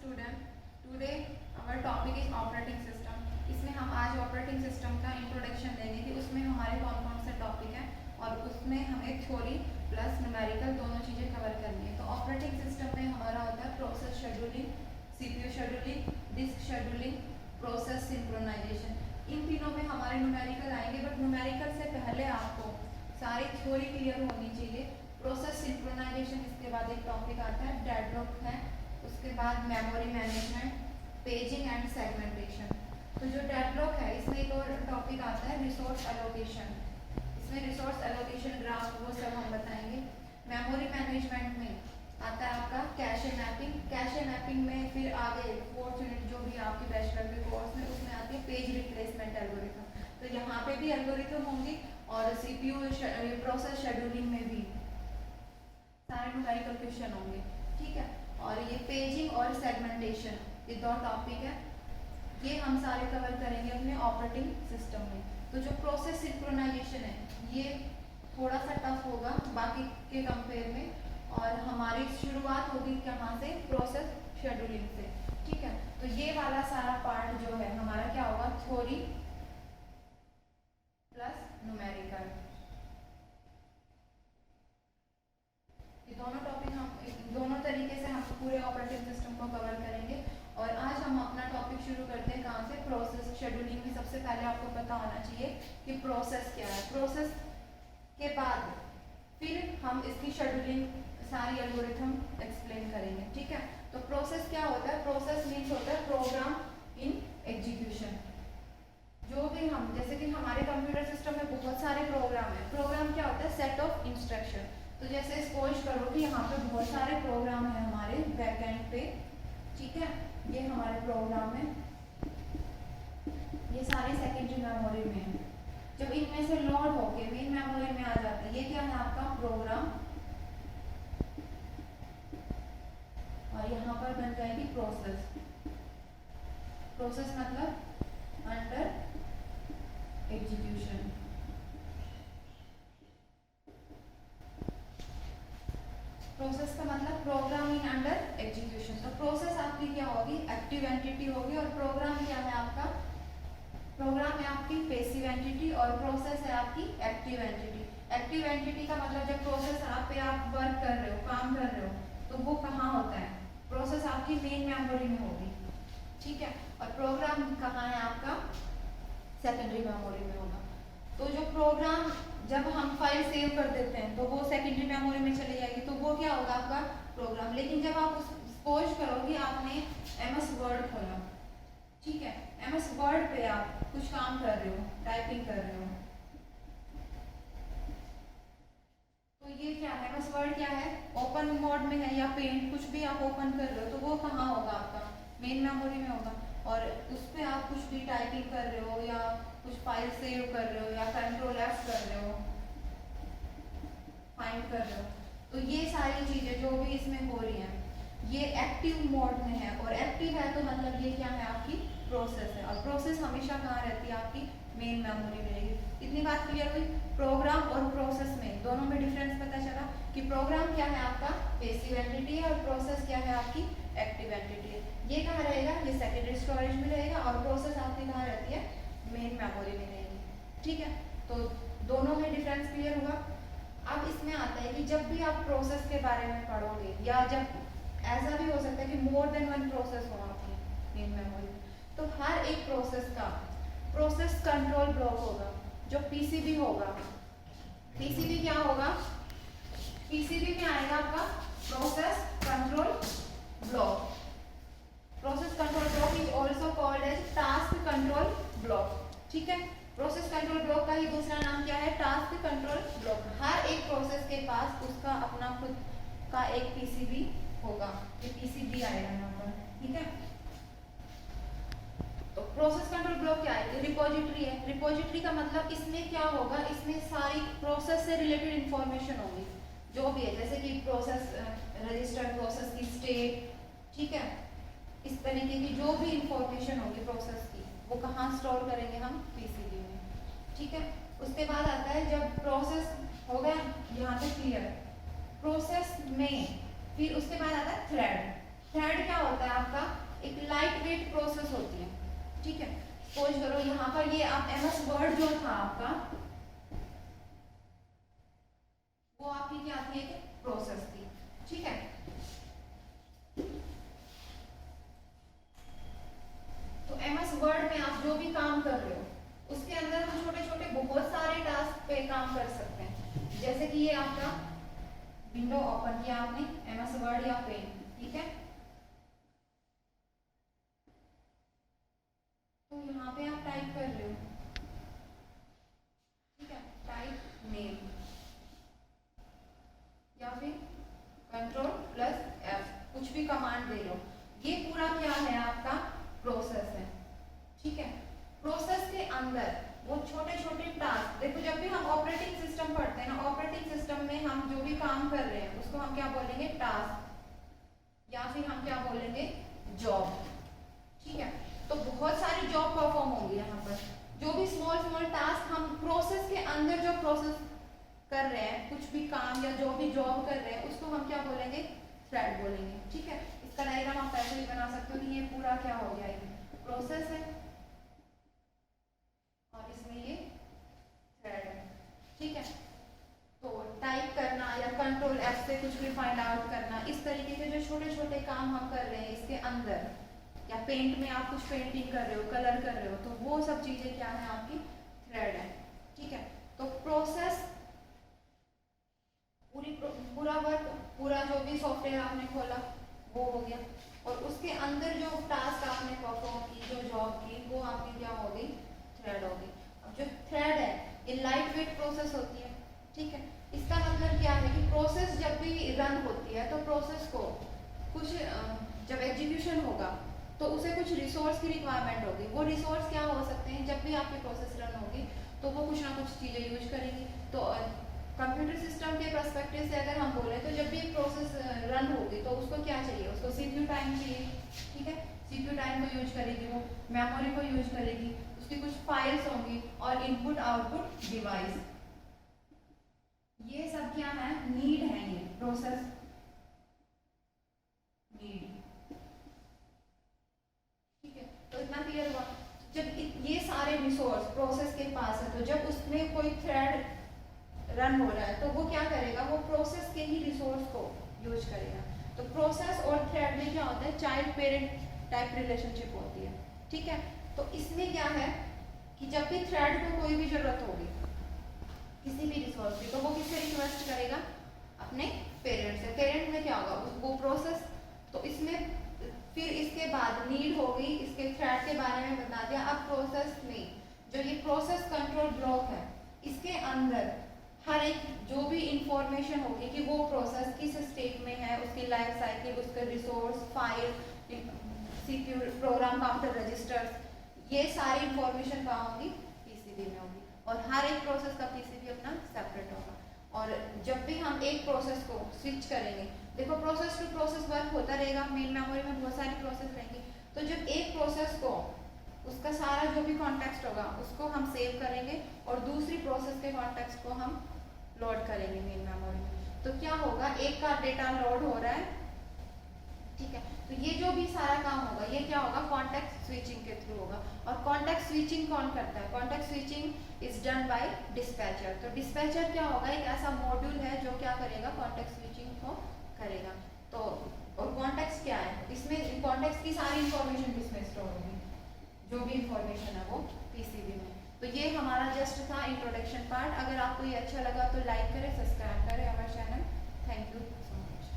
Student, today हमारा topic is operating system. इसमें हम आज ऑपरेटिंग सिस्टम का इंट्रोडक्शन देंगे कि उसमें हमारे कौन कौन से टॉपिक हैं और उसमें हमें थ्योरी प्लस न्यूमेरिकल दोनों चीज़ें कवर करनी है। तो ऑपरेटिंग सिस्टम में हमारा होता है process scheduling, CPU scheduling, disk scheduling, process synchronization. इन तीनों में हमारे न्यूमेरिकल आएंगे, बट न्यूमेरिकल से पहले आपको सारी थ्योरी क्लियर होनी चाहिए। प्रोसेस सिंक्रोनाइजेशन, इसके बाद एक टॉपिक आता है डेडलॉक है, उसके बाद memory management, paging and segmentation. तो जो डेडलॉक है इसमें एक और टॉपिक आता है रिसोर्स एलोकेशन। इसमें रिसोर्स एलोकेशन ग्राफ वो सब हम बताएंगे। मेमोरी मैनेजमेंट में आता है आपका कैशे मैपिंग। कैशे मैपिंग में फिर आगे फोर्थ यूनिट जो भी आपके बैचलर के कोर्स में उसमें आती है पेज रिप्लेसमेंट एल्गोरिथम। तो यहाँ पे भी एल्गोरिथम होंगी और सीपीयू प्रोसेस शेड्यूलिंग में भी सारे न्यूमेरिकल क्वेश्चन होंगे, ठीक है। और ये पेजिंग और सेगमेंटेशन, ये दो टॉपिक है, ये हम सारे कवर करेंगे अपने ऑपरेटिंग सिस्टम में। तो जो प्रोसेस सिंक्रोनाइजेशन है ये थोड़ा सा टफ होगा बाकी के कंपेयर में, और हमारी शुरुआत होगी कहाँ से, प्रोसेस शेड्यूलिंग से, ठीक है। तो ये वाला सारा पार्ट जो है हमारा क्या होगा, थ्योरी प्लस न्यूमेरिकल। ये दोनों टॉपिक हम दोनों तरीके से हम पूरे ऑपरेटिंग सिस्टम को कवर करेंगे। और आज हम अपना टॉपिक शुरू करते हैं कहाँ से, प्रोसेस शेड्यूलिंग में। सबसे पहले आपको पता होना चाहिए कि प्रोसेस क्या है। प्रोसेस के बाद फिर हम इसकी शेड्यूलिंग सारी एल्गोरिथम एक्सप्लेन करेंगे, ठीक है। तो प्रोसेस क्या होता है, प्रोसेस मीन्स होता है प्रोग्राम इन एग्जीक्यूशन। जो भी हम, जैसे कि हमारे कंप्यूटर सिस्टम में बहुत सारे प्रोग्राम है। प्रोग्राम क्या होता है, सेट ऑफ इंस्ट्रक्शन। तो जैसे सपोज करो कि यहाँ पे बहुत सारे प्रोग्राम है हमारे बैकएंड पे, ठीक है। ये हमारे प्रोग्राम है, ये सारे सेकेंडरी मेमोरी में है। जब इनमें से लोड होके मेन मेमोरी में आ जाता है, ये क्या है आपका प्रोग्राम, और यहाँ पर बन जाएगी प्रोसेस। प्रोसेस मतलब अंडर एग्जीक्यूशन। प्रोसेस का मतलब प्रोग्राम इन अंडर एग्जीक्यूशन। तो प्रोसेस आपकी क्या होगी, एक्टिव एंटिटी होगी, और प्रोग्राम क्या है आपका, प्रोग्राम है आपकी पैसिव एंटिटी, और प्रोसेस है आपकी एक्टिव एंटिटी। एक्टिव एंटिटी का मतलब जब प्रोसेस आप पे आप वर्क कर रहे हो, काम कर रहे हो, तो वो कहाँ होता है, प्रोसेस आपकी मेन मेमोरी में होगी, ठीक है। और प्रोग्राम कहाँ है आपका, सेकेंडरी मेमोरी में होगा। तो जो प्रोग्राम जब हम फाइल सेव कर देते हैं तो वो सेकेंडरी मेमोरी में चली जाएगी, तो वो क्या होगा आपका प्रोग्राम। लेकिन जब आप सपोज करो कि आपने MS वर्ड खोला, ठीक है, MS वर्ड पे आप कुछ काम कर रहे हो, टाइपिंग कर रहे हो, तो ये क्या है, MS वर्ड क्या है, ओपन मोड में है, या पेंट कुछ भी आप ओपन कर रहे हो, तो वो कहाँ होगा आपका मेन मेमोरी में होगा। और उस पर आप कुछ भी टाइपिंग कर रहे हो, या कुछ फाइल सेव कर रहे हो, या कंट्रोल F कर रहे हो, फाइंड कर रहे हो, तो ये सारी चीजें जो भी इसमें हो रही हैं ये एक्टिव मोड में है। और एक्टिव है तो मतलब ये क्या है, आपकी प्रोसेस है। और प्रोसेस हमेशा कहाँ रहती है, आपकी मेन मेमोरी में रहेगी। इतनी बात क्लियर हुई। प्रोग्राम और प्रोसेस में दोनों में डिफरेंस पता चला कि प्रोग्राम क्या है आपका पैसिव एंटिटी है, और प्रोसेस क्या है आपकी एक्टिव एंटिटी है। ये कहाँ रहेगा, ये सेकेंडरी स्टोरेज में रहेगा, और प्रोसेस आपकी कहाँ रहती है, मेन मेमोरी में रहेगी, ठीक है। तो दोनों में डिफरेंस क्लियर हुआ। अब इसमें आता है कि जब भी आप प्रोसेस के बारे में पढ़ोगे, या जब ऐसा भी हो सकता है कि मोर देन वन प्रोसेस हो आपकी मेन मेमोरी, तो हर एक प्रोसेस का प्रोसेस कंट्रोल ब्लॉक होगा, जो PCB होगा। PCB क्या होगा, PCB में आएगा आपका process control block. Process control block is also called as task control block, ठीक है। प्रोसेस कंट्रोल ब्लॉक का ही दूसरा नाम क्या है, टास्क कंट्रोल ब्लॉक। हर एक प्रोसेस के पास उसका अपना खुद का एक PCB होगा, ये PCB आएगा यहाँ पर, ठीक है। तो प्रोसेस कंट्रोल ब्लॉक क्या है, रिपोजिटरी है। रिपोजिटरी का मतलब इसमें क्या होगा, इसमें सारी प्रोसेस से रिलेटेड इंफॉर्मेशन होगी, जो भी है, जैसे कि प्रोसेस रजिस्टर, प्रोसेस की स्टेट, ठीक है, इस तरीके की जो भी इंफॉर्मेशन होगी प्रोसेस की, वो कहाँ स्टोर करेंगे हम, PCB में, ठीक है। उसके बाद आता है जब प्रोसेस हो गया यहाँ पे क्लियर, प्रोसेस में फिर उसके बाद आता है थ्रेड। थ्रेड क्या होता है आपका, एक लाइट वेट प्रोसेस होती है, ठीक है। सपोज करो यहाँ पर ये आप एमएस वर्ड जो था आपका, वो आपकी क्या थी, एक प्रोसेस थी, ठीक है। तो एमएस वर्ड में आप जो भी काम कर रहे हो उसके अंदर हम छोटे छोटे बहुत सारे टास्क पे काम कर सकते हैं। जैसे कि ये आपका विंडो ओपन किया आपने एमएस वर्ड या पेंट, ठीक है। तो यहाँ पे आप टाइप कर रहे हो, ठीक है, टाइप नेम या फिर Ctrl+F, कुछ भी कमांड दे लो। ये पूरा क्या है आपका प्रोसेस है, ठीक है। प्रोसेस के अंदर वो छोटे छोटे टास्क, देखो जब भी हम ऑपरेटिंग सिस्टम पढ़ते हैं ना, ऑपरेटिंग सिस्टम में हम जो भी काम कर रहे हैं उसको हम क्या बोलेंगे, टास्क, या फिर हम क्या बोलेंगे, जॉब, ठीक है। तो बहुत सारी जॉब परफॉर्म होंगी यहाँ पर, जो भी स्मॉल स्मॉल टास्क हम प्रोसेस के अंदर जो प्रोसेस कर रहे हैं, कुछ भी काम या जो भी जॉब कर रहे हैं उसको हम क्या बोलेंगे, थ्रेड बोलेंगे, ठीक है। इसका डायग्राम आप ऐसे भी बना सकते हो कि ये पूरा क्या हो गया, ये प्रोसेस है और इसमें ये थ्रेड है, ठीक है। तो टाइप करना या Ctrl+F से कुछ भी फाइंड आउट करना, इस तरीके के जो छोटे छोटे काम हम कर रहे हैं इसके अंदर, या पेंट में आप कुछ पेंटिंग कर रहे हो, कलर कर रहे हो, तो वो सब चीजें क्या है, आपकी थ्रेड है, ठीक है। तो प्रोसेस पूरा वर्क, पूरा जो भी सॉफ्टवेयर आपने खोला वो हो गया, और उसके अंदर जो टास्क आपने परफॉर्म की, जो जॉब की, वो आपकी क्या होगी, थ्रेड होगी। अब जो थ्रेड है ये लाइट वेट प्रोसेस होती है, ठीक है। इसका मतलब क्या है कि प्रोसेस जब भी रन होती है तो प्रोसेस को कुछ जब एग्जीक्यूशन होगा तो उसे कुछ रिसोर्स की रिक्वायरमेंट होगी। वो रिसोर्स क्या हो सकते हैं, जब भी आपकी प्रोसेस रन होगी तो वो कुछ ना कुछ चीज़ें यूज करेगी। तो कंप्यूटर सिस्टम के पर्सपेक्टिव से अगर हम बोलें तो जब भी प्रोसेस रन होगी तो उसको क्या चाहिए, उसको सीपीयू टाइम चाहिए, ठीक है। सीपीयू टाइम को यूज करेगी, वो मेमोरी को यूज करेगी, उसकी कुछ फाइल्स होंगी और इनपुट आउटपुट डिवाइस, ये सब क्या है, नीड है, ये प्रोसेस नीड, ठीक है। तो इतना क्लियर हुआ। जब ये सारे रिसोर्स प्रोसेस के पास है तो जब उसमें कोई थ्रेड रन हो रहा है तो वो क्या करेगा, वो प्रोसेस के ही रिसोर्स को यूज करेगा। तो प्रोसेस और थ्रेड में क्या होता है, चाइल्ड पेरेंट टाइप रिलेशनशिप होती है, ठीक है। तो इसमें क्या है कि जब भी थ्रेड को कोई भी जरूरत होगी किसी भी रिसोर्स की, तो वो किससे रिक्वेस्ट करेगा, अपने पेरेंट से। पेरेंट में क्या होगा, वो प्रोसेस, तो इसमें फिर इसके बाद नीड होगी, इसके थ्रेड के बारे में बता दिया। अब प्रोसेस में जो ये प्रोसेस कंट्रोल ब्लॉक है, इसके अंदर हर एक जो भी इंफॉर्मेशन होगी कि वो प्रोसेस किस स्टेट में है, उसकी लाइफ साइकिल, उसका resource, file, CPU, program counter, registers, ये सारी इंफॉर्मेशन कहाँ होगी, पीसीबी में होगी। और हर एक प्रोसेस का पीसीबी अपना सेपरेट होगा। और जब भी हम एक प्रोसेस को स्विच करेंगे, देखो प्रोसेस टू प्रोसेस वर्क होता रहेगा, मेन मेमोरी में बहुत सारी प्रोसेस रहेंगी। तो जब एक प्रोसेस को उसका सारा जो भी कॉन्टेक्स्ट होगा उसको हम सेव करेंगे और दूसरी प्रोसेस के कॉन्टेक्स्ट को हम लोड करेंगे मेन मेमोरी में, तो क्या होगा, एक का डेटा लोड हो रहा है, ठीक है। तो ये जो भी सारा काम होगा ये क्या होगा, कॉन्टेक्स्ट स्विचिंग के थ्रू होगा। और कॉन्टेक्स्ट स्विचिंग कौन करता है, context switching is done by dispatcher. तो डिस्पैचर क्या होगा, एक ऐसा मॉड्यूल है जो क्या करेगा, कॉन्टेक्स्ट स्विचिंग को करेगा। तो और कॉन्टेक्स्ट क्या है, इसमें कॉन्टेक्स्ट की सारी इंफॉर्मेशन किसमें स्टोर होगी, जो भी इंफॉर्मेशन है वो पीसीबी में। तो ये हमारा जस्ट था इंट्रोडक्शन पार्ट। अगर आपको ये अच्छा लगा तो लाइक करें, सब्सक्राइब करें हमारे channel. Thank you so much.